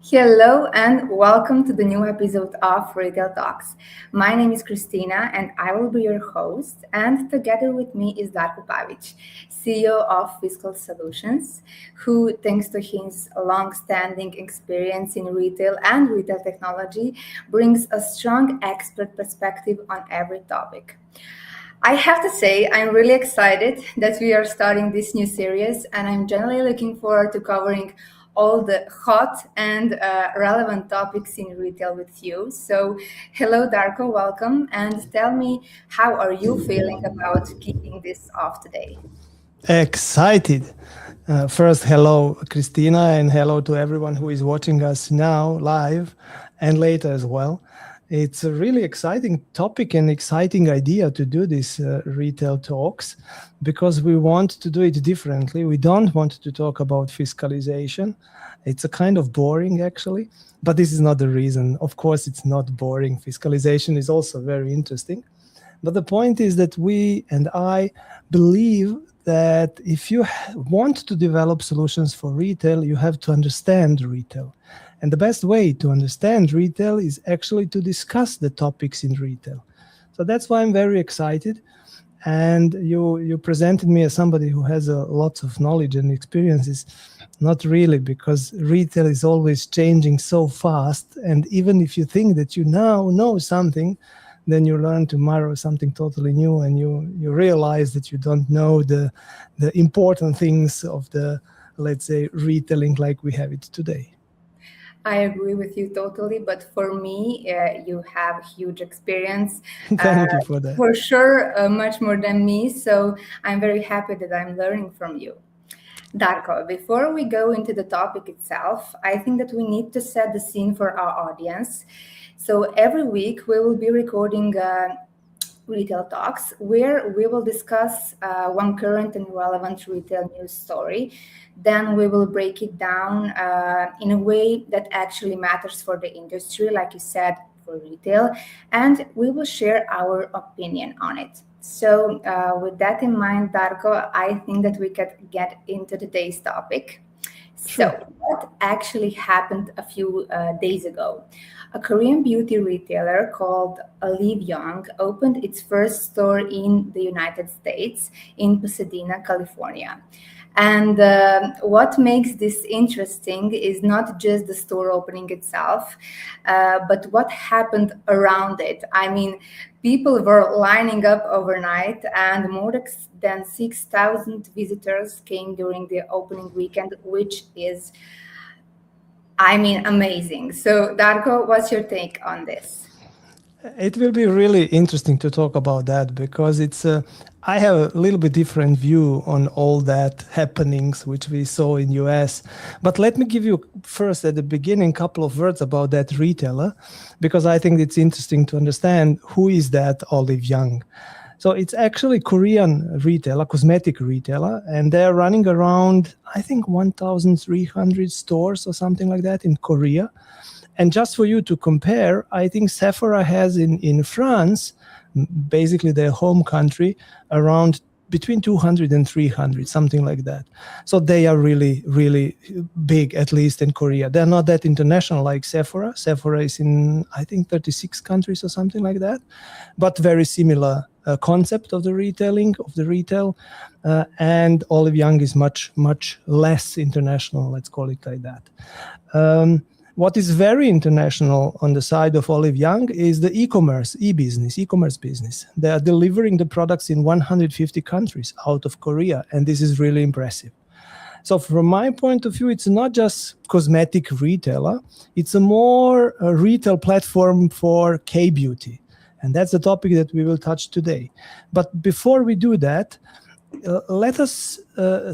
Hello and welcome to the new episode of Retail Talks. My name is Christina and I will be your host, and together with me is 𝐏𝐿 𝐂𝐿, CEO of 𝐓𝐶 Solutions, who, thanks to his long-standing experience in retail and retail technology, brings a strong expert perspective on every topic. I have to say, I'm really excited that we are starting this new series, and I'm generally looking forward to covering all the hot and relevant topics in retail with you. So, hello, 𝐷𝐿, welcome, and tell me, how are you feeling about kicking this off today? Excited. First, hello, Christina, and hello to everyone who is watching us now live and later as well. It's a really exciting topic and exciting idea to do this retail talks, because we want to do it differently. We don't want to talk about fiscalization. It's a kind of boring, actually, but this is not the reason. Of course, it's not boring. Fiscalization is also very interesting. But the point is that we and I believe that if you want to develop solutions for retail, you have to understand retail. And the best way to understand retail is actually to discuss the topics in retail. So that's why I'm very excited. And you presented me as somebody who has lots of knowledge and experiences. Not really, because retail is always changing so fast. And even if you think that you now know something, then you learn tomorrow something totally new, and you realize that you don't know the important things of the, let's say, retailing like we have it today. I agree with you totally, but for me, you have huge experience. Thank you for that. For sure, much more than me, so I'm very happy that I'm learning from you. 𝐷𝐿, before we go into the topic itself, I think that we need to set the scene for our audience. So every week we will be recording retail talks where we will discuss one current and relevant retail news story. Then we will break it down in a way that actually matters for the industry, like you said, for retail, and we will share our opinion on it. So with that in mind, 𝐷𝐿, I think that we could get into today's topic. Sure. So what actually happened a few days ago? A Korean beauty retailer called 𝐿 opened its first store in the United States in Pasadena, California. And what makes this interesting is not just the store opening itself, but what happened around it. I mean, people were lining up overnight, and more than 6,000 visitors came during the opening weekend, which is, I mean, amazing. So, 𝐷𝐿, what's your take on this? It will be really interesting to talk about that, because I have a little bit different view on all that happenings which we saw in US. But let me give you first at the beginning a couple of words about that retailer, because I think it's interesting to understand who is that 𝐿. So it's actually Korean retailer, cosmetic retailer, and they're running around, I think, 1,300 stores or something like that in Korea. And just for you to compare, I think Sephora has in France, basically their home country, around between 200 and 300, something like that. So they are really, really big, at least in Korea. They're not that international like Sephora. Sephora is in, I think, 36 countries or something like that, but very similar concept of the retailing, of the retail. And 𝐿 is much, much less international, let's call it like that. What is very international on the side of 𝐿 is the e-commerce business. They are delivering the products in 150 countries out of Korea, and this is really impressive. So from my point of view, it's not just cosmetic retailer, it's a more retail platform for K-beauty. And that's the topic that we will touch today. But before we do that, let us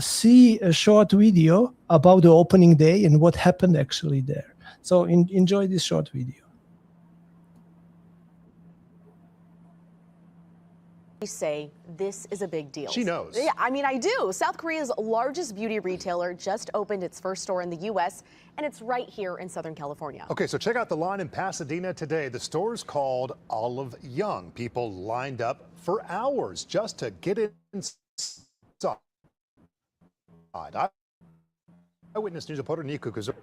see a short video about the opening day and what happened actually there. So enjoy this short video. say this is a big deal. She knows. Yeah, I mean, I do. South Korea's largest beauty retailer just opened its first store in the U.S., and it's right here in Southern California. Okay, so check out the line in Pasadena today. The store's called 𝐏𝐿𝐷. People lined up for hours just to get inside. Eyewitness News reporter 𝐏𝐿𝐷.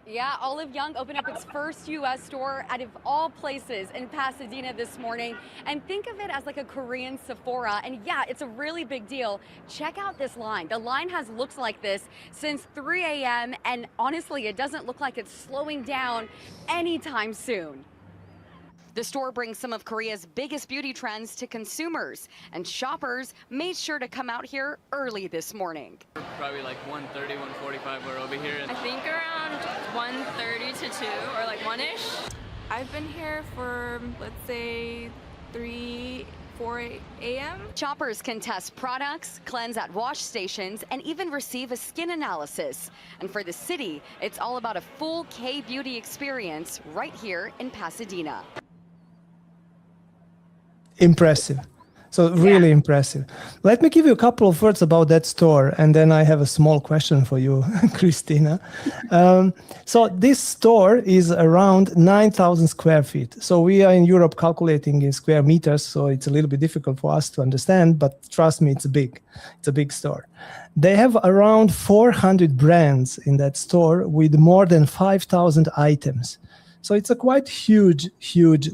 Yeah, 𝐏𝐿𝐷 opened up its first U.S. store out of all places in Pasadena this morning. And think of it as like a Korean Sephora. And yeah, it's a really big deal. Check out this line. The line has looked like this since 3 a.m. And honestly, it doesn't look like it's slowing down anytime soon. The store brings some of Korea's biggest beauty trends to consumers, and shoppers made sure to come out here early this morning. Probably like 1:30, 1:45 we're over here. I think around 1:30 to 2 or like 1-ish. I've been here for, let's say, 4 a.m. Shoppers can test products, cleanse at wash stations, and even receive a skin analysis. And for the city, it's all about a full K-beauty experience right here in Pasadena. Impressive. So really impressive. Let me give you a couple of words about that store, and then I have a small question for you, Christina. So this store is around 9,000 square feet. So we are in Europe calculating in square meters, so it's a little bit difficult for us to understand, but trust me, it's big. It's a big store. They have around 400 brands in that store with more than 5,000 items. So it's a quite huge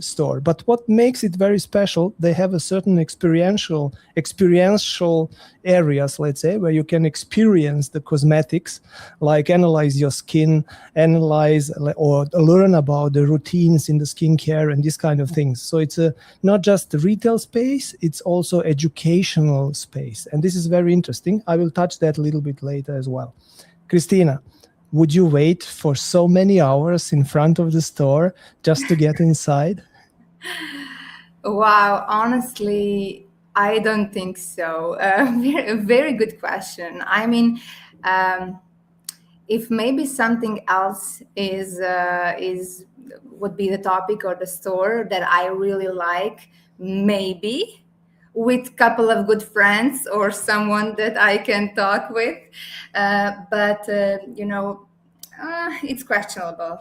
store. But what makes it very special, they have a certain experiential areas, let's say, where you can experience the cosmetics, like analyze your skin, analyze or learn about the routines in the skincare and this kind of things. So it's not just a retail space, it's also educational space. And this is very interesting. I will touch that a little bit later as well. Christina, would you wait for so many hours in front of the store just to get inside? Wow, honestly, I don't think so. Very good question. I mean, if maybe something else would be the topic or the store that I really like, maybe with a couple of good friends or someone that I can talk with. But it's questionable.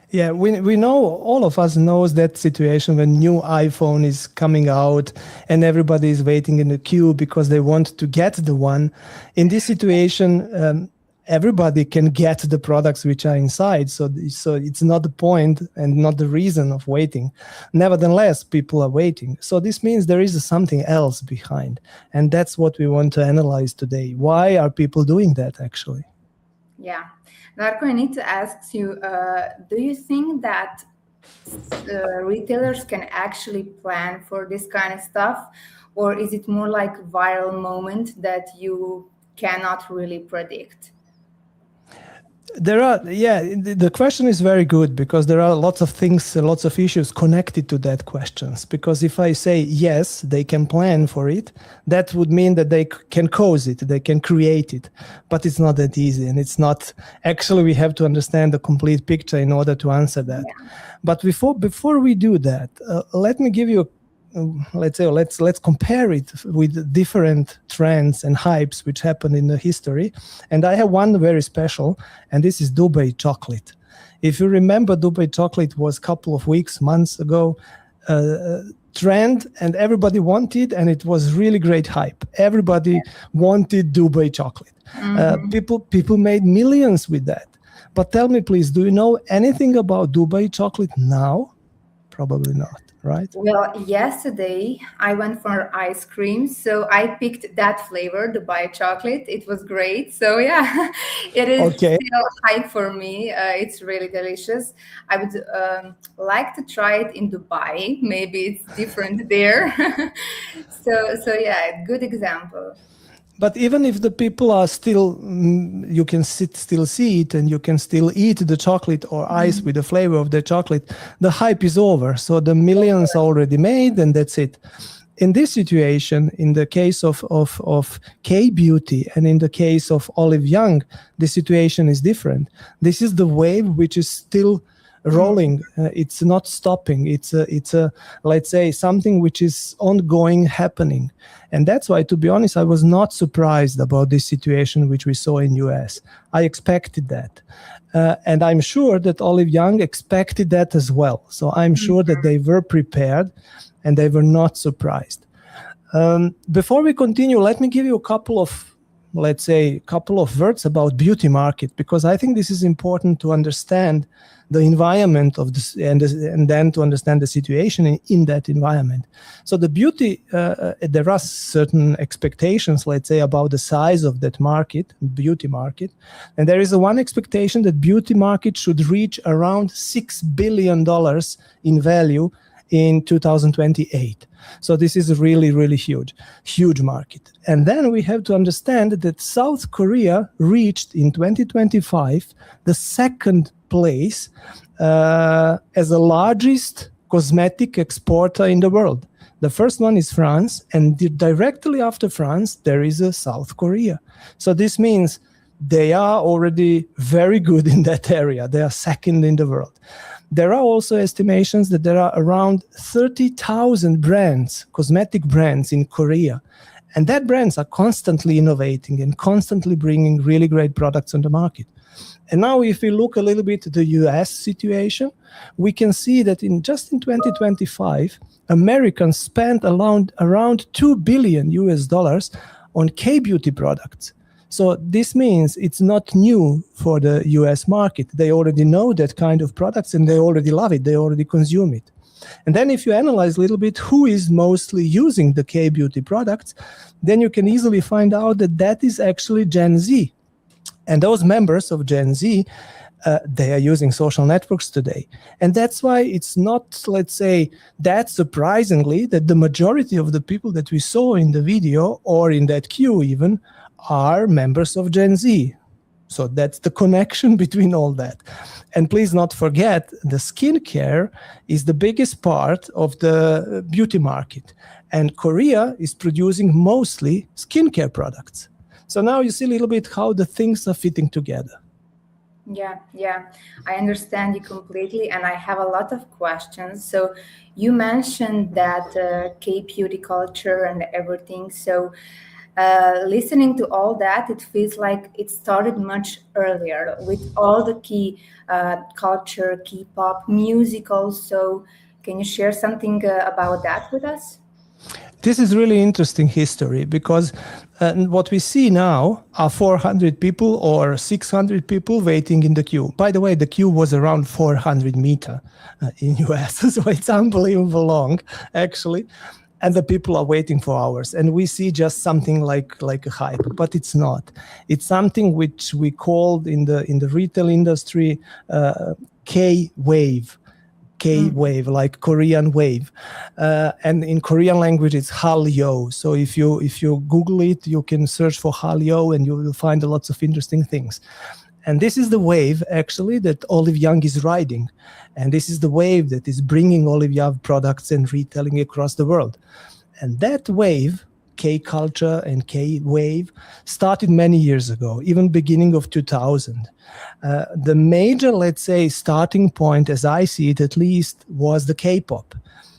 Yeah, we know, all of us knows that situation when new iPhone is coming out and everybody is waiting in the queue because they want to get the one. In this situation, everybody can get the products which are inside. So it's not the point and not the reason of waiting. Nevertheless, people are waiting. So this means there is something else behind. And that's what we want to analyze today. Why are people doing that actually? Yeah. Darko, I need to ask you, do you think that retailers can actually plan for this kind of stuff? Or is it more like a viral moment that you cannot really predict? The question is very good because there are lots of things, lots of issues connected to that questions. Because if I say yes, they can plan for it, that would mean that they can cause it, they can create it. But it's not that easy, and it's not. Actually, we have to understand the complete picture in order to answer that. Yeah. But before we do that, let me give you let's compare it with different trends and hypes which happened in the history. And I have one very special, and this is Dubai chocolate. If you remember, Dubai chocolate was a couple of months ago, trend, and everybody wanted, and it was really great hype. Everybody wanted Dubai chocolate. People made millions with that. But tell me, please, do you know anything about Dubai chocolate now? Probably not. Right? Well, yesterday I went for ice cream, so I picked that flavor, Dubai chocolate. It was great. So yeah, it is still hype for me. It's really delicious. I would like to try it in Dubai. Maybe it's different there. So yeah, good example. But even if the people are still, you can still see it and you can still eat the chocolate or ice with the flavor of the chocolate, the hype is over. So the millions are already made and that's it. In this situation, in the case of K-beauty and in the case of 𝐏𝐿𝐷, the situation is different. This is the wave which is still rolling. It's not stopping. It's a let's say something which is ongoing, happening. And that's why, to be honest, I was not surprised about this situation which we saw in US. I expected that. And I'm sure that 𝐏𝐿𝐼 Young expected that as well. So I'm sure that they were prepared and they were not surprised. Before we continue, let me give you a couple of words about beauty market, because I think this is important to understand the environment of this, and then to understand the situation in that environment. So the beauty, there are certain expectations, let's say, about the size of that market, beauty market. And there is one expectation that beauty market should reach around $6 billion in value in 2028. So this is really, really huge market. And then we have to understand that South Korea reached in 2025 the second place as the largest cosmetic exporter in the world. The first one is France, and directly after France, there is a South Korea. So this means they are already very good in that area. They are second in the world. There are also estimations that there are around 30,000 brands, cosmetic brands in Korea. And that brands are constantly innovating and constantly bringing really great products on the market. And now if we look a little bit at the US situation, we can see that just in 2025, Americans spent around $2 billion on K-beauty products. So this means it's not new for the US market. They already know that kind of products and they already love it. They already consume it. And then if you analyze a little bit who is mostly using the K-beauty products, then you can easily find out that that is actually Gen Z. And those members of Gen Z, they are using social networks today. And that's why it's not, let's say, that surprisingly that the majority of the people that we saw in the video or in that queue even are members of Gen Z. So that's the connection between all that. And please not forget, the skincare is the biggest part of the beauty market. And Korea is producing mostly skincare products. So now you see a little bit how the things are fitting together. Yeah, I understand you completely, and I have a lot of questions. So you mentioned that K-beauty culture and everything. So listening to all that, it feels like it started much earlier with all the key culture, K-pop, music also. Can you share something about that with us? This is really interesting history, because what we see now are 400 people or 600 people waiting in the queue. By the way, the queue was around 400 meters in US, so it's unbelievable long, actually. And the people are waiting for hours. And we see just something like a hype, but it's not. It's something which we called in the retail industry K-wave. K-wave, like Korean wave, and in Korean language it's Hallyo. So if you Google it, you can search for Hallyo and you will find lots of interesting things. And this is the wave actually that 𝐿𝐼 Young is riding, and this is the wave that is bringing 𝐿𝐼 Young products and retailing across the world. And that wave, K culture and K wave, started many years ago, even beginning of 2000. The major, let's say, starting point, as I see it at least, was the K-pop.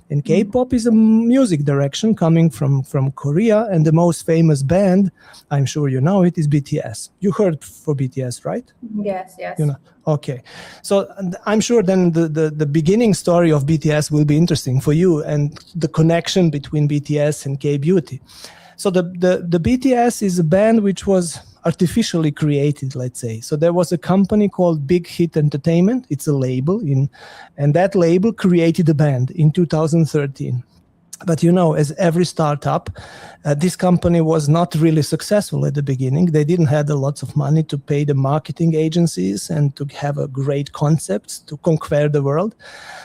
And K-pop is a music direction coming from Korea, and the most famous band, I'm sure you know it, is BTS. You heard for BTS, right? Yes. You know, okay. So I'm sure then the beginning story of BTS will be interesting for you, and the connection between BTS and K-beauty. So the BTS is a band which was artificially created, let's say. So there was a company called Big Hit Entertainment. It's a label, and that label created the band in 2013. But you know, as every startup, this company was not really successful at the beginning. They didn't have lots of money to pay the marketing agencies and to have a great concept to conquer the world.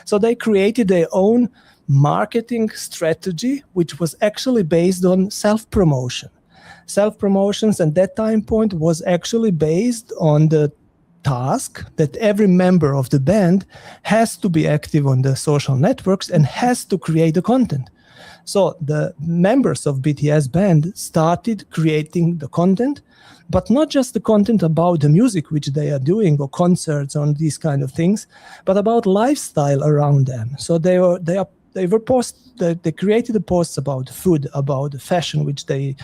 So they created their own marketing strategy, which was actually based on self-promotion. Self-promotions at that time point was actually based on the task that every member of the band has to be active on the social networks and has to create the content. So the members of BTS band started creating the content, but not just the content about the music which they are doing or concerts on these kind of things, but about lifestyle around them. So they created the posts about food, about the fashion which they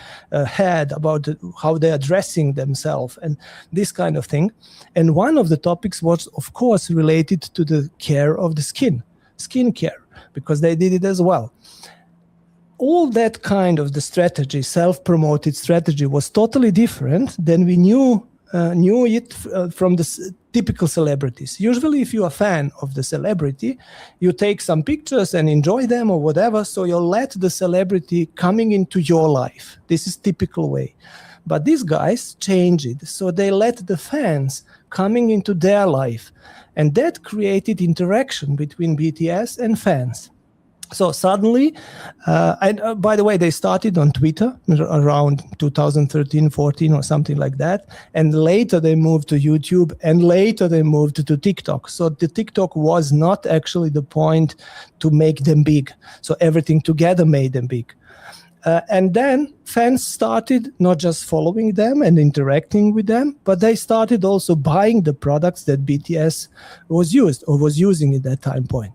had, about how they are dressing themselves and this kind of thing. And one of the topics was, of course, related to the care of the skin care, because they did it as well. All that kind of the strategy, self-promoted strategy, was totally different than we knew it from the typical celebrities. Usually, if you're a fan of the celebrity, you take some pictures and enjoy them or whatever, so you'll let the celebrity coming into your life. This is typical way. But these guys changed it, so they let the fans coming into their life, and that created interaction between BTS and fans. So suddenly, by the way, they started on Twitter around 2013, 14 or something like that. And later they moved to YouTube, and later they moved to TikTok. So the TikTok was not actually the point to make them big. So everything together made them big. And then fans started not just following them and interacting with them, but they started also buying the products that BTS was using at that time point.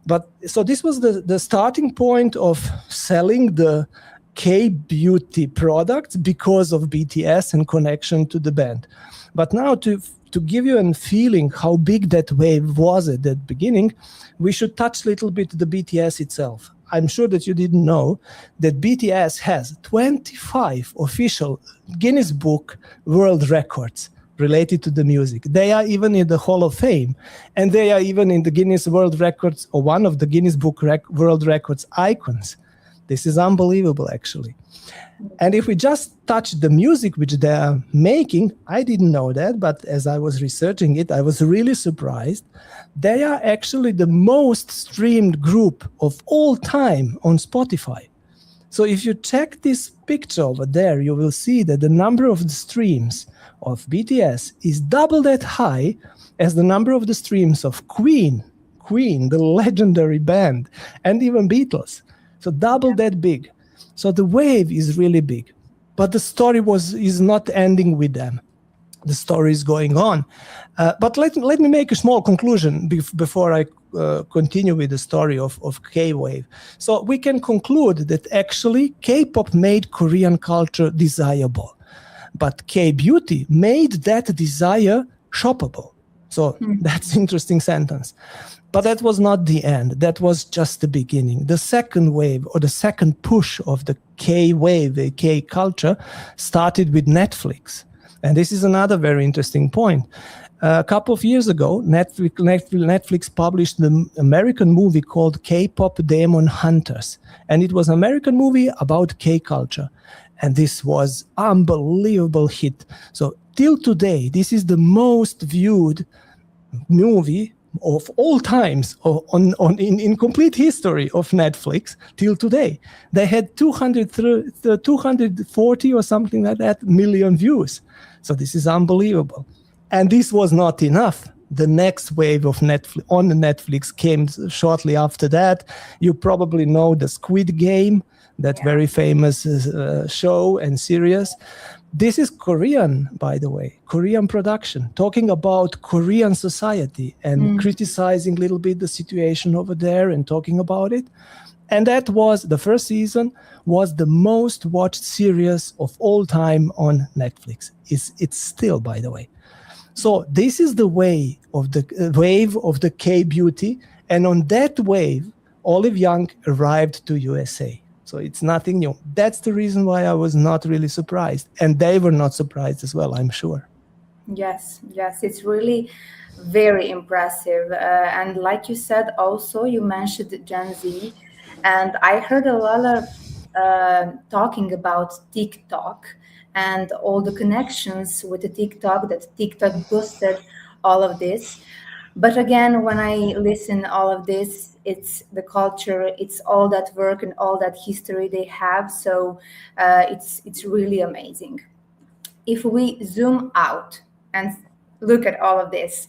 But so this was the starting point of selling the K-beauty products because of BTS and connection to the band. But now to give you a feeling how big that wave was at that beginning, we should touch a little bit the BTS itself. I'm sure that you didn't know that BTS has 25 official Guinness Book World Records related to the music. They are even in the Hall of Fame, and they are even in the Guinness World Records, or one of the Guinness Book World Records icons. This is unbelievable, actually. And if we just touch the music which they are making, I didn't know that, but as I was researching it, I was really surprised. They are actually the most streamed group of all time on Spotify. So if you check this picture over there, you will see that the number of the streams of BTS is double that high as the number of the streams of Queen, the legendary band, and even Beatles. So double that big. So the wave is really big. But the story is not ending with them. The story is going on. But let me make a small conclusion before I continue with the story of K-Wave. So we can conclude that actually K-pop made Korean culture desirable. But K-beauty made that desire shoppable. So that's an interesting sentence. But that was not the end. That was just the beginning. The second wave, or the second push of the K-wave, the K culture, started with Netflix. And this is another very interesting point. A couple of years ago, Netflix published the American movie called K-pop Demon Hunters. And it was an American movie about K culture. And this was unbelievable hit. So till today, this is the most viewed movie of all times in complete history of Netflix till today. They had 240 or something like that million views. So this is unbelievable. And this was not enough. The next wave of Netflix came shortly after that. You probably know the Squid Game, that very famous show and series. This is Korean, by the way, Korean production, talking about Korean society and criticizing a little bit the situation over there and talking about it. And that was, the first season was the most watched series of all time on Netflix. It's still, by the way. So this is the wave of the K-beauty. And on that wave, Olive Young arrived to USA. So it's nothing new. That's the reason why I was not really surprised. And they were not surprised as well, I'm sure. Yes, it's really very impressive. And like you said, also, you mentioned Gen Z. And I heard a lot of talking about TikTok and all the connections with the TikTok, that TikTok boosted all of this. But again, when I listen all of this, it's the culture, it's all that work and all that history they have. So it's really amazing. If we zoom out and look at all of this.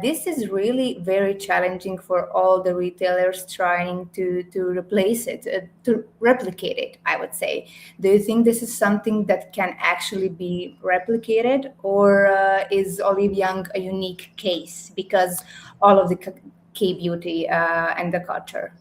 This is really very challenging for all the retailers trying to replace it, to replicate it, I would say. Do you think this is something that can actually be replicated, or is Olive Young a unique case because all of the K-beauty and the culture?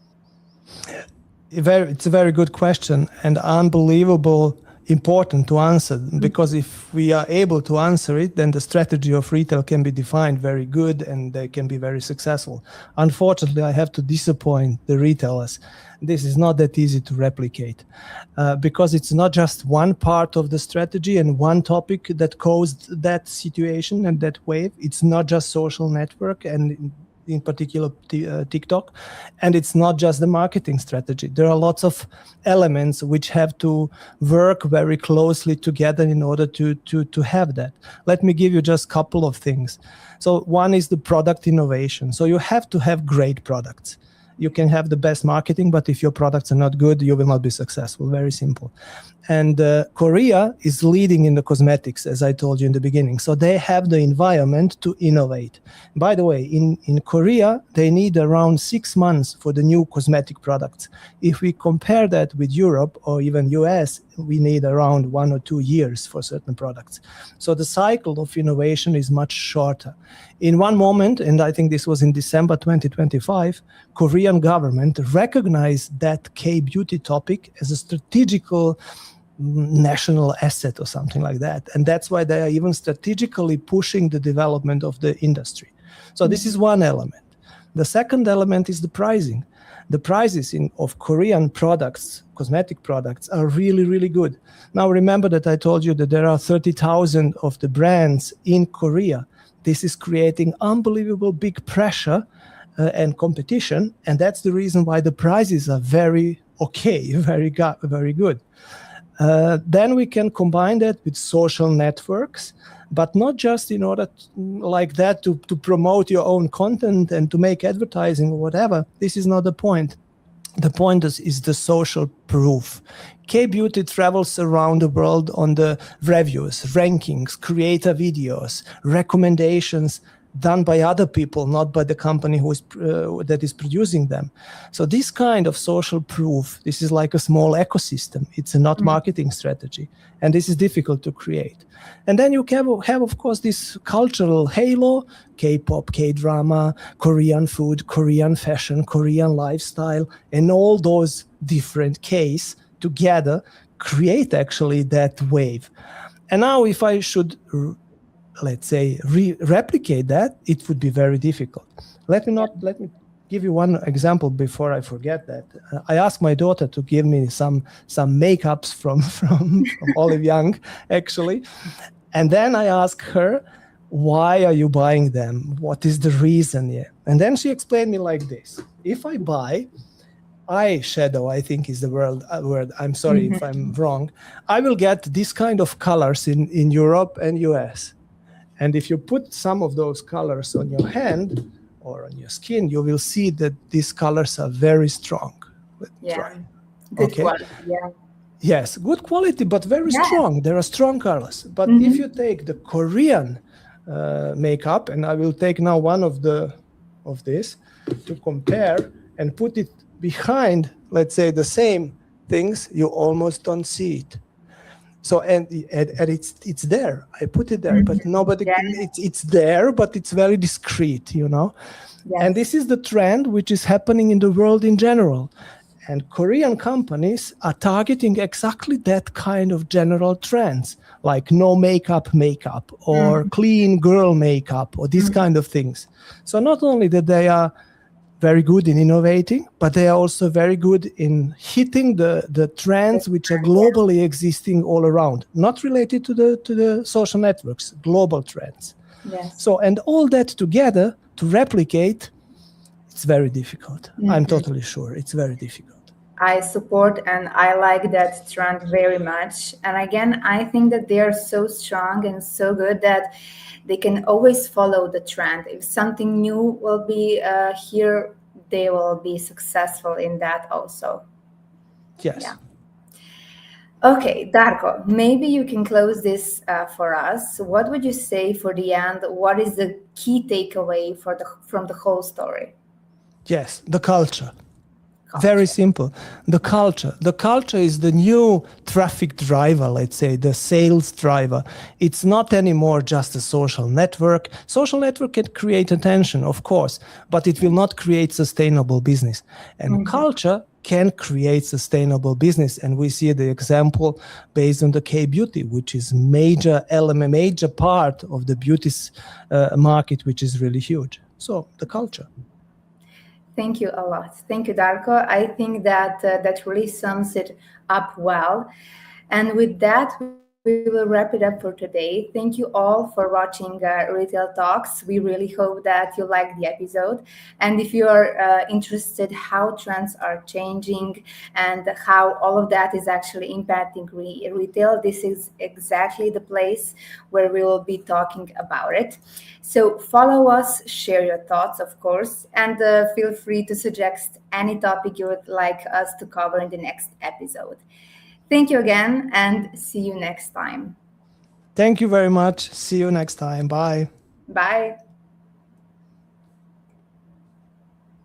It's a very good question and unbelievable important to answer, because if we are able to answer it, then the strategy of retail can be defined very good and they can be very successful. Unfortunately, I have to disappoint the retailers. This is not that easy to replicate because it's not just one part of the strategy and one topic that caused that situation and that wave. It's not just social network and in particular TikTok, and it's not just the marketing strategy. There are lots of elements which have to work very closely together in order to have that. Let me give you just a couple of things. So one is the product innovation. So you have to have great products. You can have the best marketing, but if your products are not good, you will not be successful. Very simple. And Korea is leading in the cosmetics, as I told you in the beginning. So they have the environment to innovate. By the way, in Korea, they need around 6 months for the new cosmetic products. If we compare that with Europe or even US, we need around 1 or 2 years for certain products. So the cycle of innovation is much shorter. In one moment, and I think this was in December 2025, Korean government recognized that K-beauty topic as a strategical national asset or something like that. And that's why they are even strategically pushing the development of the industry. So this is one element. The second element is the pricing. The prices of Korean products, cosmetic products, are really, really good. Now, remember that I told you that there are 30,000 of the brands in Korea. This is creating unbelievable big pressure and competition. And that's the reason why the prices are very okay, very good. Then we can combine that with social networks, but not just in order like that to promote your own content and to make advertising or whatever. This is not the point. The point is the social proof. K-beauty travels around the world on the reviews, rankings, creator videos, recommendations done by other people, not by the company that is producing them. So this kind of social proof, this is like a small ecosystem. It's a not marketing strategy. And this is difficult to create. And then you have, of course, this cultural halo, K-pop, K-drama, Korean food, Korean fashion, Korean lifestyle, and all those different Ks together create actually that wave. And now if I should let's say, replicate that, it would be very difficult. Let me give you one example before I forget that. I asked my daughter to give me some makeups from Olive Young, actually. And then I asked her, why are you buying them? What is the reason here? And then she explained me like this. If I buy eyeshadow, I think is the word, I'm sorry if I'm wrong, I will get this kind of colors in Europe and US. And if you put some of those colors on your hand or on your skin, you will see that these colors are very strong. Good quality, yeah. Yes, good quality, but very strong. There are strong colors. But if you take the Korean makeup, and I will take now one of this to compare and put it behind, let's say, the same things, you almost don't see it. So and it's there. I put it there, but nobody. It's there, but it's very discreet, you know. Yes. And this is the trend which is happening in the world in general. And Korean companies are targeting exactly that kind of general trends, like no makeup or clean girl makeup or these kind of things. So not only that they are very good in innovating, but they are also very good in hitting the trends which are globally existing all around, not related to the social networks, global trends. Yes. So, and all that together to replicate, it's very difficult. I'm totally sure it's very difficult. I support and I like that trend very much. And again, I think that they are so strong and so good that they can always follow the trend. If something new will be here, they will be successful in that also. Yes. Yeah. Okay, Darko, maybe you can close this for us. What would you say for the end? What is the key takeaway from the whole story? Yes, the culture. Very simple. The culture. The culture is the new traffic driver, let's say, the sales driver. It's not anymore just a social network. Social network can create attention, of course, but it will not create sustainable business. And culture can create sustainable business. And we see the example based on the K-beauty, which is major element, major part of the beauty market, which is really huge. So the culture. Thank you a lot. Thank you, Darko. I think that that really sums it up well. And with that, we will wrap it up for today. Thank you all for watching Retail Talks. We really hope that you liked the episode. And if you are interested how trends are changing and how all of that is actually impacting retail, this is exactly the place where we will be talking about it. So follow us, share your thoughts, of course, and feel free to suggest any topic you would like us to cover in the next episode. Thank you again, and see you next time. Thank you very much. See you next time. Bye. Bye.